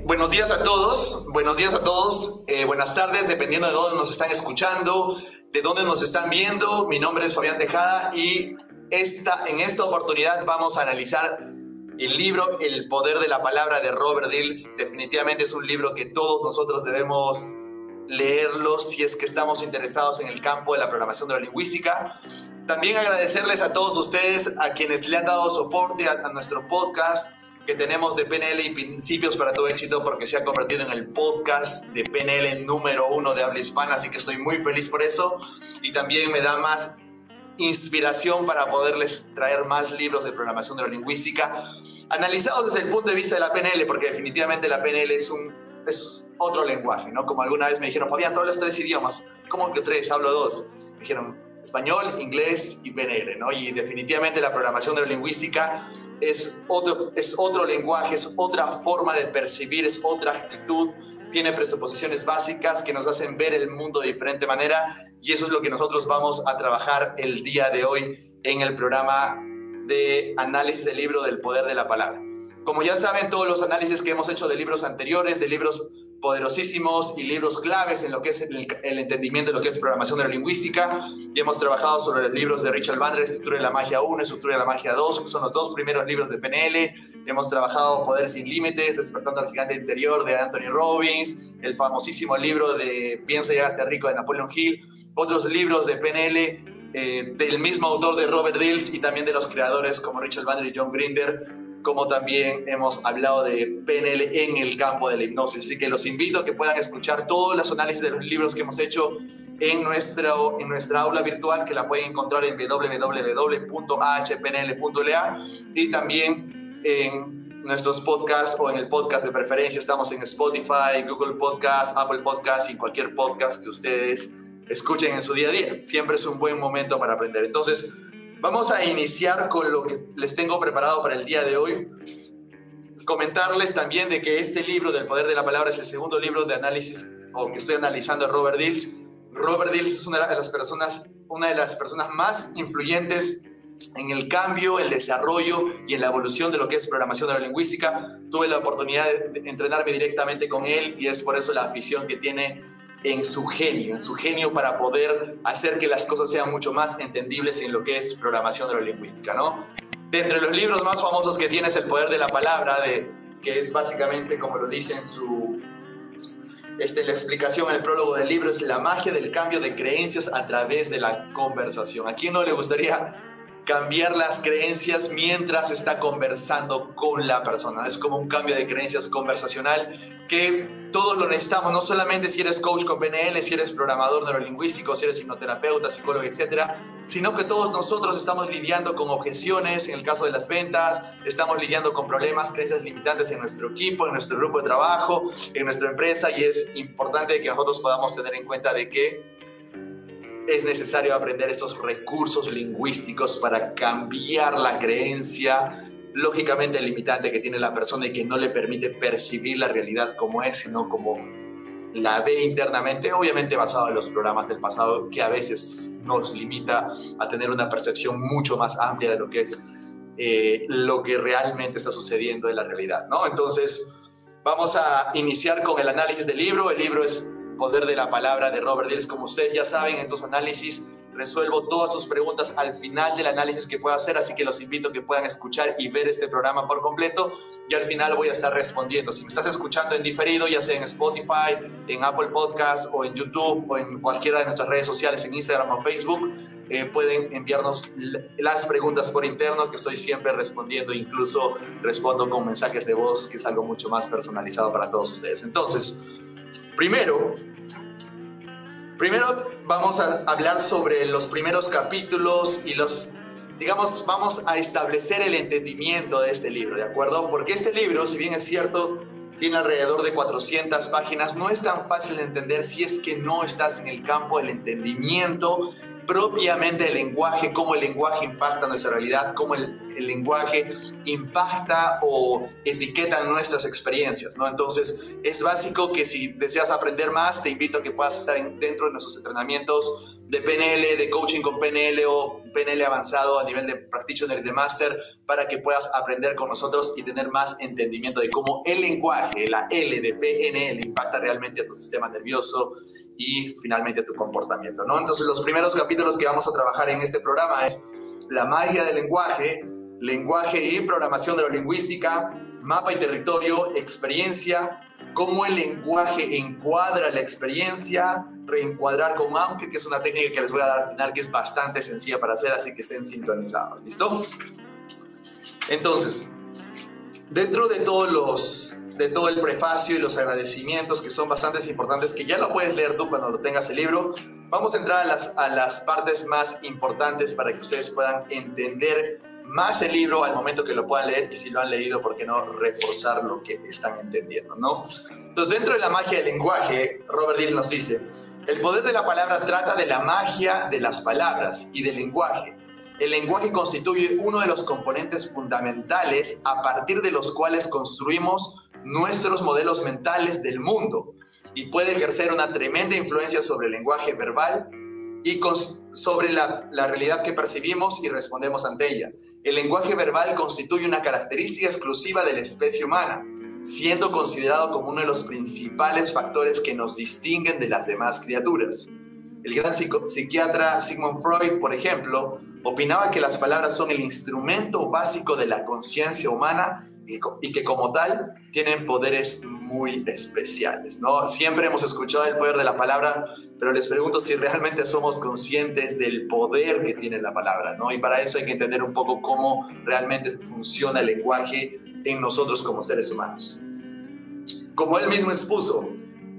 Buenos días a todos, buenas tardes, dependiendo de dónde nos están escuchando, de dónde nos están viendo. Mi nombre es Fabián Tejada y en esta oportunidad vamos a analizar el libro El Poder de la Palabra de Robert Dills. Definitivamente es un libro que todos nosotros debemos leerlo si es que estamos interesados en el campo de la programación de la lingüística. También agradecerles a todos ustedes, a quienes le han dado soporte a nuestro podcast que tenemos de PNL y Principios para tu Éxito, porque se ha convertido en el podcast de PNL número 1 de habla hispana, así que estoy muy feliz por eso. Y también me da más inspiración para poderles traer más libros de programación de la lingüística, analizados desde el punto de vista de la PNL, porque definitivamente la PNL es otro lenguaje, ¿no? Como alguna vez me dijeron, Fabián, tú hablas 3 idiomas. ¿Cómo que 3? Hablo 2. Me dijeron, español, inglés y PNL, ¿no? Y definitivamente la programación de la lingüística es otro lenguaje, es otra forma de percibir, es otra actitud, tiene presuposiciones básicas que nos hacen ver el mundo de diferente manera, y eso es lo que nosotros vamos a trabajar el día de hoy en el programa de análisis del libro del Poder de la Palabra. Como ya saben, todos los análisis que hemos hecho de libros anteriores, de libros poderosísimos y libros claves en lo que es el entendimiento de lo que es programación de la lingüística. Y hemos trabajado sobre los libros de Richard Bandler, Estructura de la Magia 1, Estructura de la Magia 2, que son los 2 primeros libros de PNL. Hemos trabajado Poder sin Límites, Despertando al Gigante Interior de Anthony Robbins, el famosísimo libro de Piensa y hágase rico de Napoleon Hill, otros libros de PNL del mismo autor de Robert Dills y también de los creadores como Richard Bandler y John Grinder, como también hemos hablado de PNL en el campo de la hipnosis. Así que los invito a que puedan escuchar todos los análisis de los libros que hemos hecho en nuestra aula virtual, que la pueden encontrar en www.ahpnl.la, y también en nuestros podcasts o en el podcast de preferencia. Estamos en Spotify, Google Podcast, Apple Podcast y cualquier podcast que ustedes escuchen en su día a día. Siempre es un buen momento para aprender. Entonces, vamos a iniciar con lo que les tengo preparado para el día de hoy. Comentarles también de que este libro del Poder de la Palabra es el segundo libro de análisis o que estoy analizando de Robert Dills. Robert Dills es una de las personas más influyentes en el cambio, el desarrollo y en la evolución de lo que es programación de la lingüística. Tuve la oportunidad de entrenarme directamente con él y es por eso la afición que tiene en su genio para poder hacer que las cosas sean mucho más entendibles en lo que es programación de la lingüística, ¿no? De entre los libros más famosos que tiene es El Poder de la Palabra, que es básicamente, como lo dice en la explicación, el prólogo del libro, es la magia del cambio de creencias a través de la conversación. ¿A quién no le gustaría cambiar las creencias mientras está conversando con la persona? Es como un cambio de creencias conversacional que todos lo necesitamos, no solamente si eres coach con PNL, si eres programador neurolingüístico, si eres hipnoterapeuta, psicólogo, etcétera, sino que todos nosotros estamos lidiando con objeciones en el caso de las ventas, estamos lidiando con problemas, creencias limitantes en nuestro equipo, en nuestro grupo de trabajo, en nuestra empresa, y es importante que nosotros podamos tener en cuenta de que es necesario aprender estos recursos lingüísticos para cambiar la creencia lógicamente limitante que tiene la persona y que no le permite percibir la realidad como es, sino como la ve internamente, obviamente basado en los programas del pasado, que a veces nos limita a tener una percepción mucho más amplia de lo que es lo que realmente está sucediendo en la realidad, ¿no? Entonces, vamos a iniciar con el análisis del libro. El libro es Poder de la Palabra de Robert Dills. Como ustedes ya saben, en estos análisis resuelvo todas sus preguntas al final del análisis que pueda hacer, así que los invito a que puedan escuchar y ver este programa por completo, y al final voy a estar respondiendo. Si me estás escuchando en diferido, ya sea en Spotify, en Apple Podcast o en YouTube o en cualquiera de nuestras redes sociales, en Instagram o Facebook, pueden enviarnos las preguntas por interno, que estoy siempre respondiendo, incluso respondo con mensajes de voz, que es algo mucho más personalizado para todos ustedes. Entonces, primero, Primero vamos a hablar sobre los primeros capítulos y vamos a establecer el entendimiento de este libro, ¿de acuerdo? Porque este libro, si bien es cierto, tiene alrededor de 400 páginas, no es tan fácil de entender si es que no estás en el campo del entendimiento propiamente del lenguaje, cómo el lenguaje impacta nuestra realidad, cómo el lenguaje impacta o etiqueta nuestras experiencias, ¿no? Entonces, es básico que si deseas aprender más, te invito a que puedas estar dentro de nuestros entrenamientos de PNL, de coaching con PNL o PNL avanzado a nivel de practitioner, de máster, para que puedas aprender con nosotros y tener más entendimiento de cómo el lenguaje, la L de PNL, impacta realmente a tu sistema nervioso y finalmente a tu comportamiento, ¿no? Entonces, los primeros capítulos que vamos a trabajar en este programa es la magia del lenguaje, lenguaje y programación neurolingüística, mapa y territorio, experiencia, cómo el lenguaje encuadra la experiencia, reencuadrar con aunque, que es una técnica que les voy a dar al final, que es bastante sencilla para hacer, así que estén sintonizados, ¿listo? Entonces, dentro de todo el prefacio y los agradecimientos, que son bastante importantes, que ya lo puedes leer tú cuando lo tengas el libro, vamos a entrar a las partes más importantes para que ustedes puedan entender más el libro al momento que lo puedan leer, y si lo han leído, ¿por qué no reforzar lo que están entendiendo, ¿no? Entonces, dentro de la magia del lenguaje, Robert Dill nos dice: el poder de la palabra trata de la magia de las palabras y del lenguaje. El lenguaje constituye uno de los componentes fundamentales a partir de los cuales construimos nuestros modelos mentales del mundo, y puede ejercer una tremenda influencia sobre el lenguaje verbal y sobre la realidad que percibimos y respondemos ante ella. El lenguaje verbal constituye una característica exclusiva de la especie humana, siendo considerado como uno de los principales factores que nos distinguen de las demás criaturas. El gran psiquiatra Sigmund Freud, por ejemplo, opinaba que las palabras son el instrumento básico de la conciencia humana y que como tal tienen poderes muy especiales, ¿no? Siempre hemos escuchado el poder de la palabra, pero les pregunto si realmente somos conscientes del poder que tiene la palabra, ¿no? Y para eso hay que entender un poco cómo realmente funciona el lenguaje en nosotros como seres humanos. Como él mismo expuso,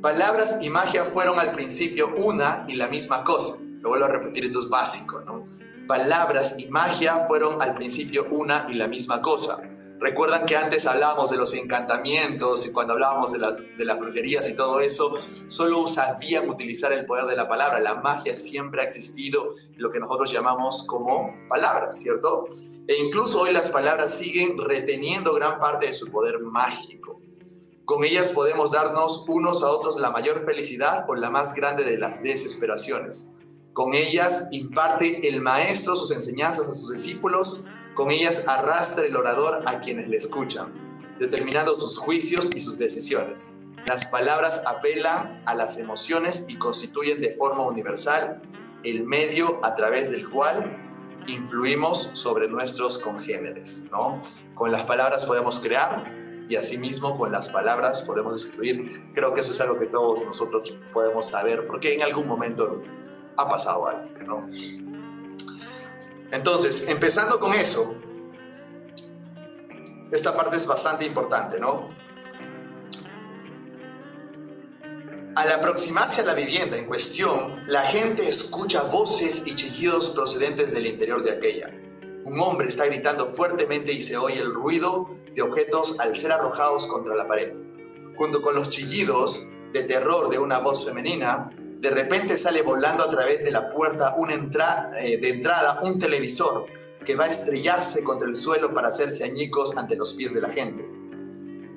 palabras y magia fueron al principio una y la misma cosa. Lo vuelvo a repetir, esto es básico, ¿no? Palabras y magia fueron al principio una y la misma cosa. Recuerdan que antes hablábamos de los encantamientos y cuando hablábamos de las brujerías y todo eso, solo sabían utilizar el poder de la palabra. La magia siempre ha existido, lo que nosotros llamamos como palabras, ¿cierto? E incluso hoy las palabras siguen reteniendo gran parte de su poder mágico. Con ellas podemos darnos unos a otros la mayor felicidad o la más grande de las desesperaciones. Con ellas imparte el maestro sus enseñanzas a sus discípulos. Con ellas arrastra el orador a quienes le escuchan, determinando sus juicios y sus decisiones. Las palabras apelan a las emociones y constituyen de forma universal el medio a través del cual influimos sobre nuestros congéneres, ¿no? Con las palabras podemos crear y asimismo con las palabras podemos destruir. Creo que eso es algo que todos nosotros podemos saber porque en algún momento ha pasado algo, ¿no? Entonces, empezando con eso, esta parte es bastante importante, ¿no? Al aproximarse a la vivienda en cuestión, la gente escucha voces y chillidos procedentes del interior de aquella. Un hombre está gritando fuertemente y se oye el ruido de objetos al ser arrojados contra la pared. Junto con los chillidos de terror de una voz femenina, de repente sale volando a través de la puerta de entrada un televisor que va a estrellarse contra el suelo para hacerse añicos ante los pies de la gente.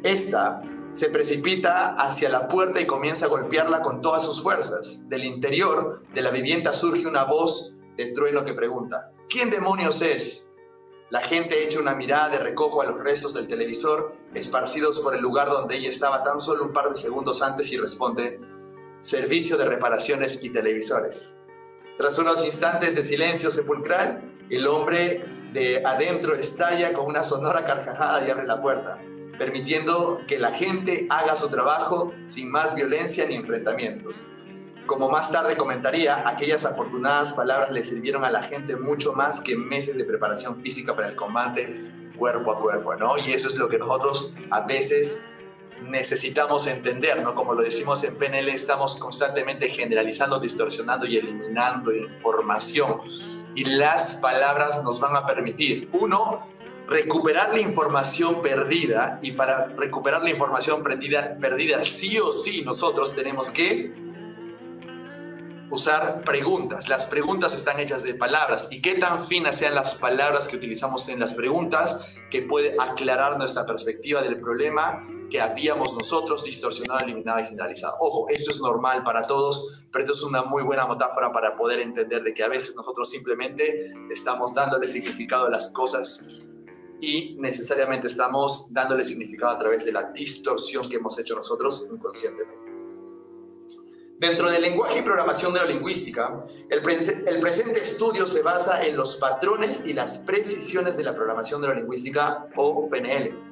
Esta se precipita hacia la puerta y comienza a golpearla con todas sus fuerzas. Del interior de la vivienda surge una voz de trueno que pregunta: ¿quién demonios es? La gente echa una mirada de recojo a los restos del televisor esparcidos por el lugar donde ella estaba tan solo un par de segundos antes y responde: servicio de reparaciones y televisores. Tras unos instantes de silencio sepulcral, el hombre de adentro estalla con una sonora carcajada y abre la puerta, permitiendo que la gente haga su trabajo sin más violencia ni enfrentamientos. Como más tarde comentaría, aquellas afortunadas palabras le sirvieron a la gente mucho más que meses de preparación física para el combate cuerpo a cuerpo, ¿no? Y eso es lo que nosotros a veces necesitamos entender, ¿no? Como lo decimos en PNL, estamos constantemente generalizando, distorsionando y eliminando información. Y las palabras nos van a permitir, uno, recuperar la información perdida. Y para recuperar la información perdida sí o sí nosotros tenemos que usar preguntas. Las preguntas están hechas de palabras, y qué tan finas sean las palabras que utilizamos en las preguntas, que puede aclarar nuestra perspectiva del problema que habíamos nosotros distorsionado, eliminado y generalizado. Ojo, eso es normal para todos, pero esto es una muy buena metáfora para poder entender de que a veces nosotros simplemente estamos dándole significado a las cosas y necesariamente estamos dándole significado a través de la distorsión que hemos hecho nosotros inconscientemente. Dentro del lenguaje y programación neurolingüística, el presente estudio se basa en los patrones y las precisiones de la programación neurolingüística o PNL.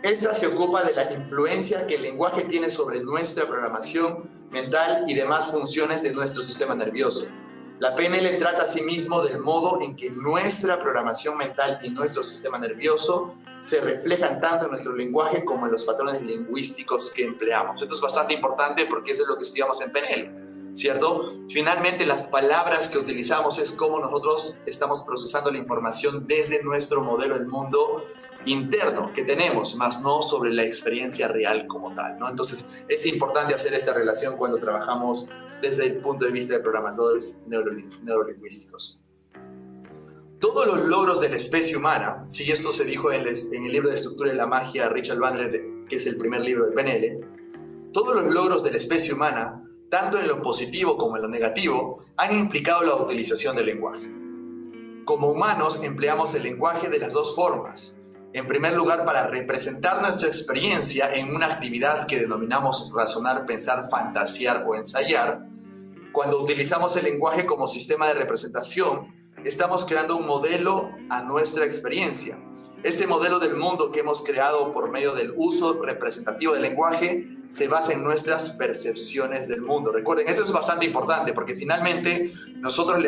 Esta se ocupa de la influencia que el lenguaje tiene sobre nuestra programación mental y demás funciones de nuestro sistema nervioso. La PNL trata asimismo del modo en que nuestra programación mental y nuestro sistema nervioso se reflejan tanto en nuestro lenguaje como en los patrones lingüísticos que empleamos. Esto es bastante importante porque eso es lo que estudiamos en PNL, ¿cierto? Finalmente, las palabras que utilizamos es cómo nosotros estamos procesando la información desde nuestro modelo del mundo interno que tenemos, más no sobre la experiencia real como tal, ¿no? Entonces, es importante hacer esta relación cuando trabajamos desde el punto de vista de programadores neurolingüísticos. Todos los logros de la especie humana, si esto se dijo en el libro de Estructura de la Magia, Richard Bandler, que es el primer libro de PNL, todos los logros de la especie humana, tanto en lo positivo como en lo negativo, han implicado la utilización del lenguaje. Como humanos, empleamos el lenguaje de las dos formas. En primer lugar, para representar nuestra experiencia en una actividad que denominamos razonar, pensar, fantasear o ensayar. Cuando utilizamos el lenguaje como sistema de representación, estamos creando un modelo a nuestra experiencia. Este modelo del mundo que hemos creado por medio del uso representativo del lenguaje se basa en nuestras percepciones del mundo. Recuerden, esto es bastante importante porque finalmente nosotros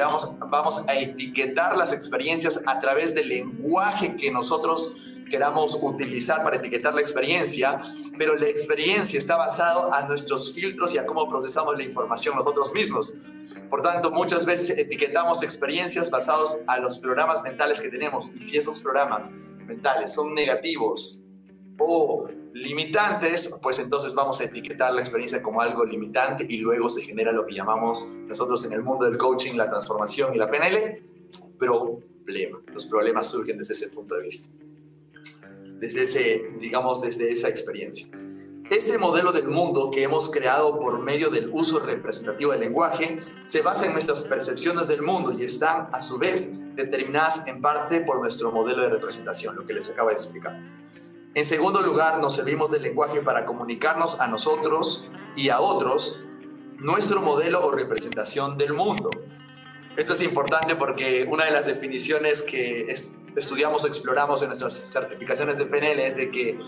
vamos a etiquetar las experiencias a través del lenguaje que nosotros queramos utilizar para etiquetar la experiencia, pero la experiencia está basada a nuestros filtros y a cómo procesamos la información nosotros mismos. Por tanto, muchas veces etiquetamos experiencias basados a los programas mentales que tenemos, y si esos programas mentales son negativos o limitantes, pues entonces vamos a etiquetar la experiencia como algo limitante y luego se genera lo que llamamos nosotros en el mundo del coaching la transformación y la PNL, problema. Los problemas surgen desde ese punto de vista. Desde esa experiencia. Este modelo del mundo que hemos creado por medio del uso representativo del lenguaje se basa en nuestras percepciones del mundo y están, a su vez, determinadas en parte por nuestro modelo de representación, lo que les acabo de explicar. En segundo lugar, nos servimos del lenguaje para comunicarnos a nosotros y a otros nuestro modelo o representación del mundo. Esto es importante porque una de las definiciones que estudiamos o exploramos en nuestras certificaciones de PNL es de que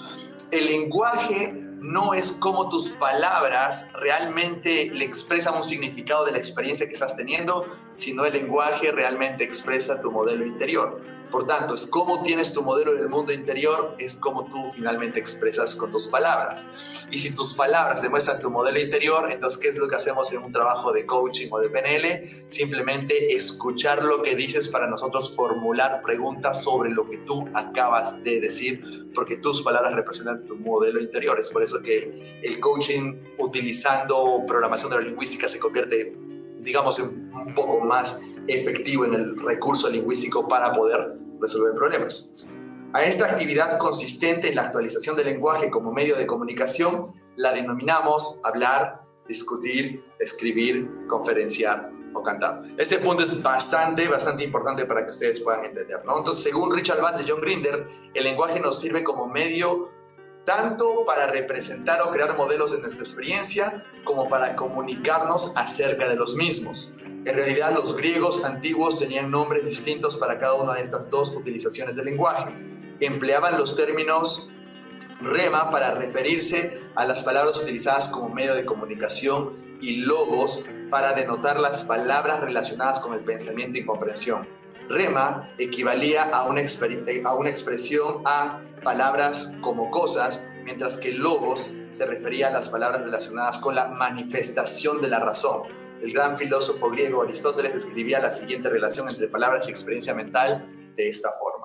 el lenguaje no es como tus palabras realmente le expresan un significado de la experiencia que estás teniendo, sino el lenguaje realmente expresa tu modelo interior. Por tanto, es cómo tienes tu modelo del mundo interior, es cómo tú finalmente expresas con tus palabras. Y si tus palabras demuestran tu modelo interior, entonces, ¿qué es lo que hacemos en un trabajo de coaching o de PNL? Simplemente escuchar lo que dices para nosotros formular preguntas sobre lo que tú acabas de decir, porque tus palabras representan tu modelo interior. Es por eso que el coaching utilizando programación neurolingüística se convierte, digamos, en un poco más efectivo en el recurso lingüístico para poder resolver problemas. A esta actividad consistente en la actualización del lenguaje como medio de comunicación la denominamos hablar, discutir, escribir, conferenciar o cantar. Este punto es bastante importante para que ustedes puedan entender, ¿no? Entonces, según Richard Bandler y John Grinder, el lenguaje nos sirve como medio tanto para representar o crear modelos de nuestra experiencia como para comunicarnos acerca de los mismos. En realidad, los griegos antiguos tenían nombres distintos para cada una de estas dos utilizaciones del lenguaje. Empleaban los términos rema para referirse a las palabras utilizadas como medio de comunicación y logos para denotar las palabras relacionadas con el pensamiento y comprensión. Rema equivalía a una expresión a palabras como cosas, mientras que logos se refería a las palabras relacionadas con la manifestación de la razón. El gran filósofo griego Aristóteles describía la siguiente relación entre palabras y experiencia mental de esta forma.